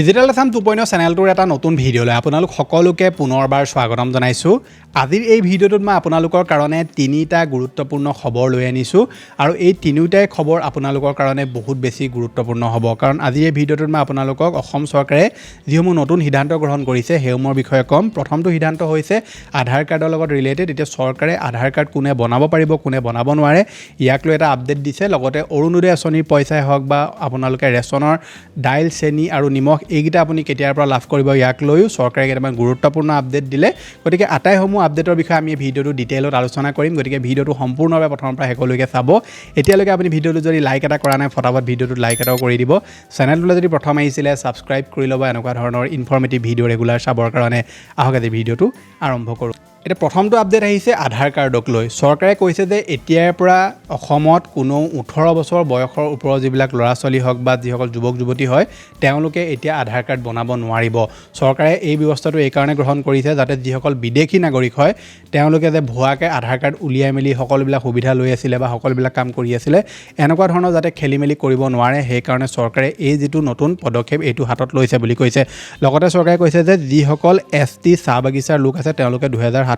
Digital Assam 2.0 চেনেলটোৰ এটা নতুন ভিডিঅ'লৈ আপোনালোক সকলোকে পুনৰবাৰ স্বাগতম জনাইছোঁ। আজিৰ এই ভিডিঅ'টোত মই আপোনালোকৰ কাৰণে তিনিটা গুৰুত্বপূৰ্ণ খবৰ লৈ আনিছোঁ আৰু এই তিনিটাই খবৰ আপোনালোকৰ কাৰণে বহুত বেছি গুৰুত্বপূৰ্ণ হ'ব কাৰণ আজিৰ এই ভিডিঅ'টোত মই আপোনালোকক অসম চৰকাৰে যিসমূহ নতুন সিদ্ধান্ত গ্ৰহণ কৰিছে সেইসমূহৰ বিষয়ে ক'ম। প্ৰথমটো সিদ্ধান্ত হৈছে আধাৰ কাৰ্ডৰ লগত ৰিলেটেড। এতিয়া চৰকাৰে আধাৰ কাৰ্ড কোনে বনাব পাৰিব কোনে বনাব নোৱাৰে ইয়াক লৈ এটা আপডেট দিছে। লগতে অৰুণোদয় আঁচনিৰ পইচাই হওক বা আপোনালোকে ৰেচনৰ দাইল চেনি আৰু নিমখ এইকেইটা আপুনি কেতিয়াৰ পৰা লাভ কৰিব ইয়াক লৈও চৰকাৰে কেইটামান গুৰুত্বপূৰ্ণ আপডেট দিলে। গতিকে আটাইসমূহ আপডেটৰ বিষয়ে আমি এই ভিডিঅ'টো ডিটেইলত আলোচনা কৰিম। গতিকে ভিডিঅ'টো সম্পূৰ্ণভাৱে প্ৰথমৰ পৰা শেষলৈকে চাব। এতিয়ালৈকে আপুনি ভিডিঅ'টো যদি লাইক এটা কৰা নাই ফটাফট ভিডিঅ'টোত লাইক এটাও কৰি দিব। চেনেলটোলৈ যদি প্ৰথম আহিছিলে ছাবস্ক্ৰাইব কৰি ল'ব এনেকুৱা ধৰণৰ ইনফৰ্মেটিভ ভিডিঅ' ৰেগুলাৰ চাবৰ কাৰণে। আহক আজি ভিডিঅ'টো আৰম্ভ কৰোঁ। এতিয়া প্ৰথমটো আপডেট আহিছে আধাৰ কাৰ্ডক লৈ। চৰকাৰে কৈছে যে এতিয়াৰ পৰা অসমত কোনো 18 বছৰ বয়সৰ ওপৰৰ যিবিলাক ল'ৰা ছোৱালী হওক বা যিসকল যুৱক যুৱতী হয় তেওঁলোকে এতিয়া আধাৰ কাৰ্ড বনাব নোৱাৰিব। চৰকাৰে এই ব্যৱস্থাটো এইকাৰণে গ্ৰহণ কৰিছে যাতে যিসকল বিদেশী নাগৰিক হয় তেওঁলোকে যে ভুৱাকৈ আধাৰ কাৰ্ড উলিয়াই মেলি সকলোবিলাক সুবিধা লৈ আছিলে বা সকলোবিলাক কাম কৰি আছিলে এনেকুৱা ধৰণৰ যাতে খেলি মেলি কৰিব নোৱাৰে সেইকাৰণে চৰকাৰে এই যিটো নতুন পদক্ষেপ এইটো হাতত লৈছে বুলি কৈছে। লগতে চৰকাৰে কৈছে যে যিসকল ST চাহ বাগিচাৰ লোক আছে তেওঁলোকে 2027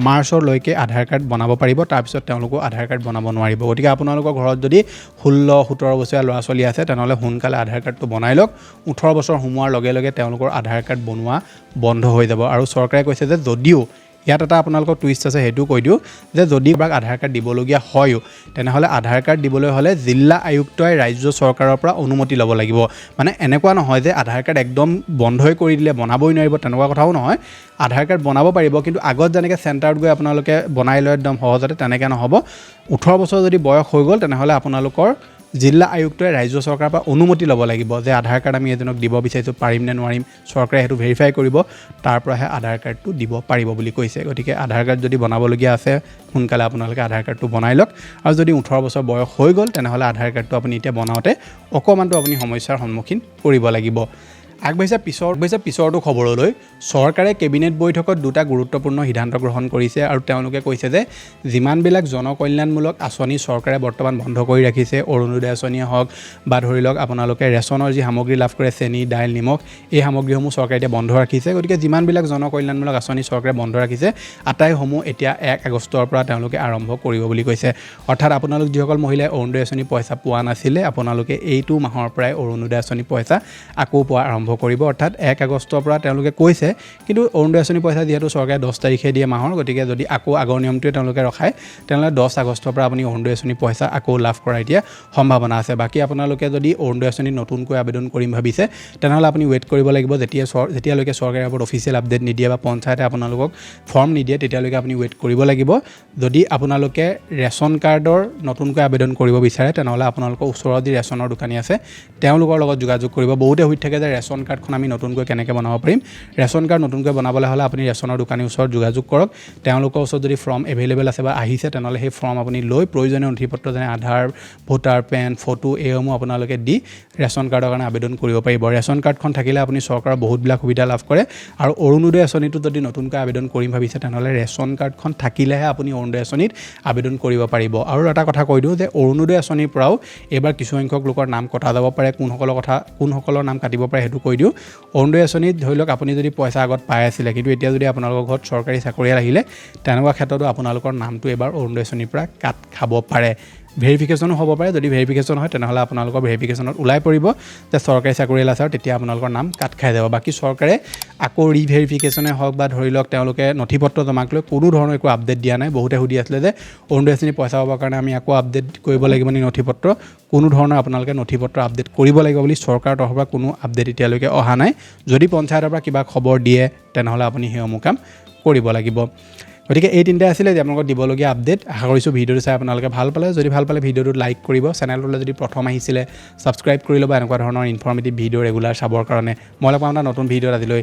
মাৰ্চলৈকে আধাৰ কাৰ্ড বনাব পাৰিব। তাৰপিছত তেওঁলোকো আধাৰ কাৰ্ড বনাব নোৱাৰিব। গতিকে আপোনালোকৰ ঘৰত যদি 16-17 বছৰীয়া ল'ৰা ছোৱালী আছে তেনেহ'লে সোনকালে আধাৰ কাৰ্ডটো বনাই লওক। 18 বছৰ সোমোৱাৰ লগে লগে তেওঁলোকৰ আধাৰ কাৰ্ড বনোৱা বন্ধ হৈ যাব। আৰু চৰকাৰে কৈছে যে যদিও ইয়াত এটা আপোনালোকৰ টুইষ্ট আছে সেইটো কৈ দিওঁ যে যদি আধাৰ কাৰ্ড দিবলগীয়া হয়ও তেনেহ'লে আধাৰ কাৰ্ড দিবলৈ হ'লে জিলা আয়ুক্তই ৰাজ্য চৰকাৰৰ পৰা অনুমতি ল'ব লাগিব। মানে এনেকুৱা নহয় যে আধাৰ কাৰ্ড একদম বন্ধই কৰি দিলে বনাবই নোৱাৰিব তেনেকুৱা কথাও নহয়। আধাৰ কাৰ্ড বনাব পাৰিব কিন্তু আগত যেনেকৈ চেণ্টাৰত গৈ আপোনালোকে বনাই লয় একদম সহজতে তেনেকৈ নহ'ব। 18 বছৰ যদি বয়স হৈ গ'ল তেনেহ'লে আপোনালোকৰ জিলা আয়ুক্তই ৰাজ্য চৰকাৰৰ পৰা অনুমতি ল'ব লাগিব যে আধাৰ কাৰ্ড আমি এজনক দিব বিচাৰিছোঁ পাৰিম নে নোৱাৰিম। চৰকাৰে সেইটো ভেৰিফাই কৰিব তাৰ পৰাহে আধাৰ কাৰ্ডটো দিব পাৰিব বুলি কৈছে। গতিকে আধাৰ কাৰ্ড যদি বনাবলগীয়া আছে সোনকালে আপোনালোকে আধাৰ কাৰ্ডটো বনাই লওক। আৰু যদি 18 বছৰ বয়স হৈ গ'ল তেনেহ'লে আধাৰ কাৰ্ডটো আপুনি এতিয়া বনাওঁতে অকণমানটো আপুনি সমস্যাৰ সন্মুখীন কৰিব লাগিব। আগবাঢ়িছে পিছৰটো খবৰলৈ। চৰকাৰে কেবিনেট বৈঠকত দুটা গুৰুত্বপূৰ্ণ সিদ্ধান্ত গ্ৰহণ কৰিছে আৰু তেওঁলোকে কৈছে যে যিমানবিলাক জনকল্যাণমূলক আঁচনি চৰকাৰে বৰ্তমান বন্ধ কৰি ৰাখিছে অৰুণোদয় আঁচনিয়ে হওক বা ধৰি লওক আপোনালোকে ৰেচনৰ যি সামগ্ৰী লাভ কৰে চেনি দাইল নিমখ এই সামগ্ৰীসমূহ চৰকাৰে এতিয়া বন্ধ ৰাখিছে। গতিকে যিমানবিলাক জনকল্যাণমূলক আঁচনি চৰকাৰে বন্ধ ৰাখিছে আটাইসমূহ এতিয়া 1 আগষ্টৰ পৰা তেওঁলোকে আৰম্ভ কৰিব বুলি কৈছে। অৰ্থাৎ আপোনালোক যিসকল মহিলাই অৰুণোদয় আঁচনি পইচা পোৱা নাছিলে আপোনালোকে এইটো মাহৰ পৰাই অৰুণোদয় আঁচনি পইচা আকৌ পোৱা আৰম্ভ কৰিব। অৰ্থাৎ 1 আগষ্টৰ পৰা তেওঁলোকে কৈছে কিন্তু অৰুণোদয় আঁচনি পইচা যিহেতু চৰকাৰে 10 তাৰিখে দিয়ে মাহৰ গতিকে যদি আকৌ আগৰ নিয়মটোৱে তেওঁলোকে ৰখায় তেনেহ'লে 10 আগষ্টৰ পৰা আপুনি অৰুণোদয় আঁচনি পইচা আকৌ লাভ কৰা এতিয়া সম্ভাৱনা আছে। বাকী আপোনালোকে যদি অৰুণোদয় আঁচনিত নতুনকৈ আবেদন কৰিম ভাবিছে তেনেহ'লে আপুনি ৱেইট কৰিব লাগিব যেতিয়ালৈকে চৰকাৰে ওপৰত অফিচিয়েল আপডেট নিদিয়ে বা পঞ্চায়তে আপোনালোকক ফৰ্ম নিদিয়ে তেতিয়ালৈকে আপুনি ৱেইট কৰিব লাগিব। যদি আপোনালোকে ৰেচন কাৰ্ডৰ নতুনকৈ আবেদন কৰিব বিচাৰে তেনেহ'লে আপোনালোকৰ ওচৰত যি ৰেচনৰ দোকানী আছে তেওঁলোকৰ লগত যোগাযোগ কৰিব। বহুতে সুধি থাকে যে ৰেচন কাৰ্ডখন আমি নতুনকৈ কেনেকৈ বনাব পাৰিম। ৰেচন কাৰ্ড নতুনকৈ বনাবলৈ হ'লে আপুনি ৰেচনৰ দোকানীৰ ওচৰত যোগাযোগ কৰক। তেওঁলোকৰ ওচৰত যদি ফৰ্ম এভেইলেবল আছে বা আহিছে তেনেহ'লে সেই ফৰ্ম আপুনি লৈ প্ৰয়োজনীয় নথিপত্ৰ যেনে আধাৰ ভোটাৰ পেন ফটো এইসমূহ আপোনালোকে দি ৰেচন কাৰ্ডৰ কাৰণে আবেদন কৰিব পাৰিব। ৰেচন কাৰ্ডখন থাকিলে আপুনি চৰকাৰৰ বহুতবিলাক সুবিধা লাভ কৰে আৰু অৰুণোদয় আঁচনিটো যদি নতুনকৈ আবেদন কৰিম ভাবিছে তেনেহ'লে ৰেচন কাৰ্ডখন থাকিলেহে আপুনি অৰুণোদয় আঁচনিত আবেদন কৰিব পাৰিব। আৰু এটা কথা কৈ দিওঁ যে অৰুণোদয় আঁচনিৰ পৰাও এইবাৰ কিছুসংখ্যক লোকৰ নাম কটা যাব পাৰে। কোনসকলৰ নাম কাটিব পাৰে সেইটো কৈ দিওঁ। অৰুণোদয় আঁচনিত ধৰি লওক আপুনি যদি পইচা আগত পাই আছিলে কিন্তু এতিয়া যদি আপোনালোকৰ ঘৰত চৰকাৰী চাকৰিয়াল আহিলে তেনেকুৱা ক্ষেত্ৰতো আপোনালোকৰ নামটো এবাৰ অৰুণোদয় আঁচনিৰ পৰা কাট খাব পাৰে। ভেৰিফিকেশ্যনো হ'ব পাৰে। যদি ভেৰিফিকেশ্যন হয় তেনেহ'লে আপোনালোকৰ ভেৰিফিকেশ্যনত ওলাই পৰিব যে চৰকাৰী চাকৰিয়াল আছে আৰু তেতিয়া আপোনালোকৰ নাম কাট খাই যাব। বাকী চৰকাৰে আকৌ ৰিভেৰিফিকেশ্যনে হওক বা ধৰি লওক তেওঁলোকে নথিপত্ৰ জমাক লৈ কোনো ধৰণৰ একো আপডেট দিয়া নাই। বহুতে সুধি আছিলে যে অৰুণোদয় আঁচনি পইচা পাবৰ কাৰণে আমি আকৌ আপডেট কৰিব লাগিব নি নথিপত্ৰ। কোনো ধৰণৰ আপোনালোকে নথিপত্ৰ আপডেট কৰিব লাগিব বুলি চৰকাৰৰ তৰফৰ পৰা কোনো আপডেট এতিয়ালৈকে অহা নাই। যদি পঞ্চায়তৰ পৰা কিবা খবৰ দিয়ে তেনেহ'লে আপুনি সেইসমূহ কাম কৰিব লাগিব। গতিকে এই তিনিটা আছিলে যে আপোনালোকক দিবলগীয়া আপডেট। আশা কৰিছোঁ ভিডিঅ'টো চাই আপোনালোকে ভাল পালে। যদি ভাল পালে ভিডিঅ'টোত লাইক কৰিব। চেনেলটোলৈ যদি প্ৰথম আহিছিলে ছাবস্ক্ৰাইব কৰি ল'ব এনেকুৱা ধৰণৰ ইনফৰ্মেটিভ ভিডিঅ' ৰেগুলাৰ চাবৰ কাৰণে। মই লগ পাম এটা নতুন ভিডিঅ'ত আজিলৈ।